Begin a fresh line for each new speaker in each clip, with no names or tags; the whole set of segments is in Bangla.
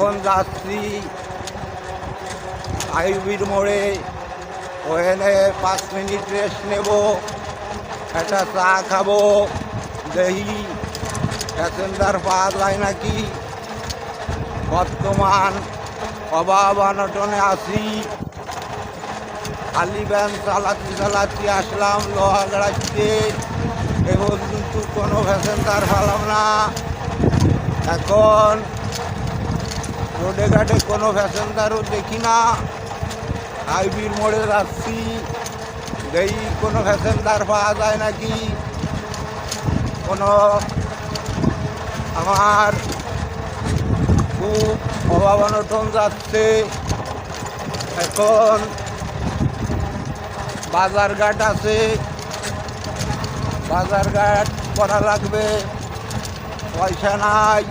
এখন যাচ্ছি আইবির মোড়ে, ওখানে 5 মিনিট রেস্ট নেব, একটা চা খাবো, দেখি প্যাসেঞ্জার পাওয়া যায় নাকি। বর্তমান অভাব অনটনে আছি, খালি ভ্যান চালাচ্ছি আসলাম লোহাগড়াইতে, এখন কিন্তু কোনো প্যাসেঞ্জার পেলাম না। এখন রোডে ঘাটে কোনো প্যাসেঞ্জারও দেখি না। আইবির মোড়ে যাচ্ছি, দেখি কোনো প্যাসেঞ্জার পাওয়া যায় নাকি। কোনো আমার খুব অভাব অনটন যাচ্ছে। এখন বাজারঘাট আছে, বাজারঘাট করা লাগবে, পয়সা নাই,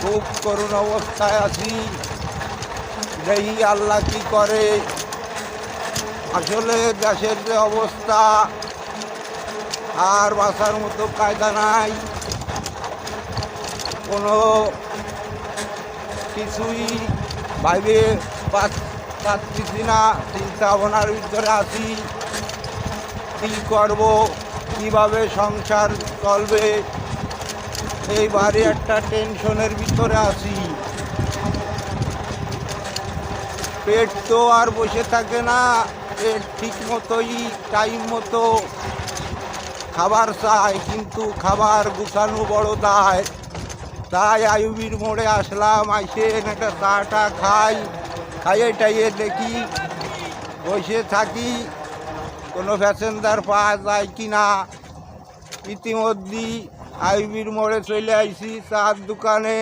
খুব করুণ অবস্থায় আছি। দেখি আল্লাহ কি করে। আসলে দেশের যে অবস্থা, আর বাঁচার মতো কায়দা নাই, কোনো কিছুই ভাইবে পাচ্ছি না। চিন্তা ভাবনার ভিতরে আছি, কী করব, কীভাবে সংসার চলবে, এইবারে একটা টেনশনের ভিতরে আছি। পেট তো আর বসে থাকে না, পেট ঠিক মতোই টাইম মতো খাবার চায়, কিন্তু খাবার গুছানো বড় দায়। তাই আইবির মোড়ে আসলাম, আইসে একটা চাটা খাইয়ে টাইয়ে দেখি, বসে থাকি কোনো প্যাসেঞ্জার পাওয়া যায় কি না। ইতিমধ্যেই আইবির মোড়ে চলে আইছি, চার দোকানে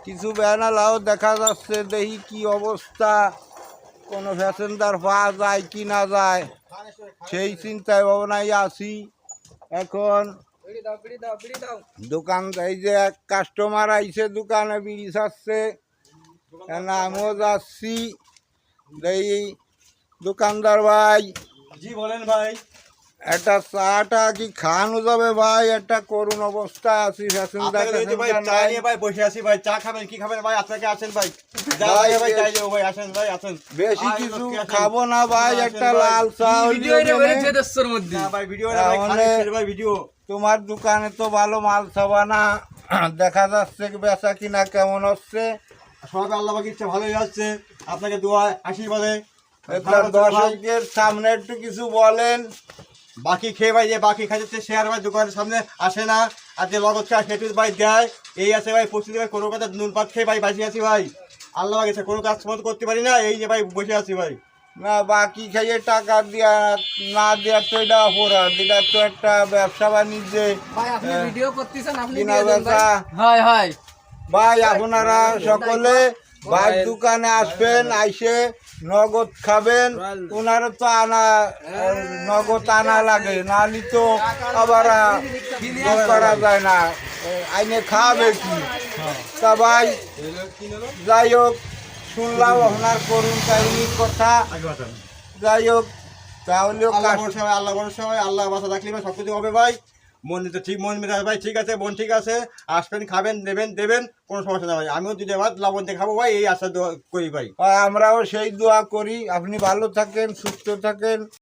কিছু ব্যানালাও দেখা যাচ্ছে, দেখি কি অবস্থা, কোনো প্যাসেঞ্জার পাওয়া যায় কি না যায়, সেই চিন্তায় ভাবনায় আছি। এখন দোকান, এই যে এক কাস্টমার আইছে দোকানে বিড়ি ছাড়ছে, আমিও যাচ্ছি। দেখি দোকানদার ভাই,
জি বলেন ভাই,
একটা চাটা কি খাওয়ানো যাবে ভাই? একটা করুণ অবস্থায় আছি,
ভাই বসে আছি ভাই, চা খাবেন কি খাবেন ভাই? আপনাকে আসেন ভাই, ভাই আসেন ভাই, আসেন।
বেশি কিছু খাবো না ভাই, একটা লাল চা।
ভিডিও
তোমার দোকানে তো ভালো মাল ছাবা না, দেখা যাচ্ছে বেচা কিনা কেমন হচ্ছে?
সবাই আল্লাহ পাকের ইচ্ছা ভালোই যাচ্ছে, আপনাকে দোয়া আশীর্বাদে।
দর্শকদের সামনে একটু কিছু বলেন।
বাকি খেয়ে ভাই, যে বাকি খাইছে সে আর ভাই দোকানের সামনে আসে না, আর যে লগত খায় সেটু ভাই দেয়, এই আছে ভাই প্রস্তুতি ভাই। কোনো কথা নুন পাত খেয়ে ভাই বাঁচিয়ে আছি ভাই, আল্লাহ গেছে, কোনো কাজ মতো করতে পারি না, এই যে ভাই বসে আছি ভাই।
না, বাকি খাইয়ে টাকা দিয়া না দেওয়ার তো এটা অপরাধ, এটা তো একটা ব্যবসা বাণিজ্যে ভাই। আপনারা সকলে ভাই দোকানে আসবেন, আইসে নগদ খাবেন। ওনারা তো নগদ আনা লাগে, নালি তো আবার করা যায় না, আইনে খাবে কি? তা ভাই যাই হোক, শুনলাম আপনার করুণ কাহিনীর কথা। যাই হোক, তাহলে
আল্লাহ ভরসা হয়, আল্লাহ বাসা রাখলে ভাই সব কিছু হবে ভাই। মন তো ঠিক, মন মেজাজ ভাই ঠিক আছে, মন ঠিক আছে, আসবেন খাবেন দেবেন, কোনো সমস্যা না ভাই। আমিও দুধে ভাত লবণ দিয়ে খাবো ভাই, এই আশা দোয়া করি ভাই।
আমরাও সেই দোয়া করি। আপনি ভালো থাকেন, সুস্থ থাকেন।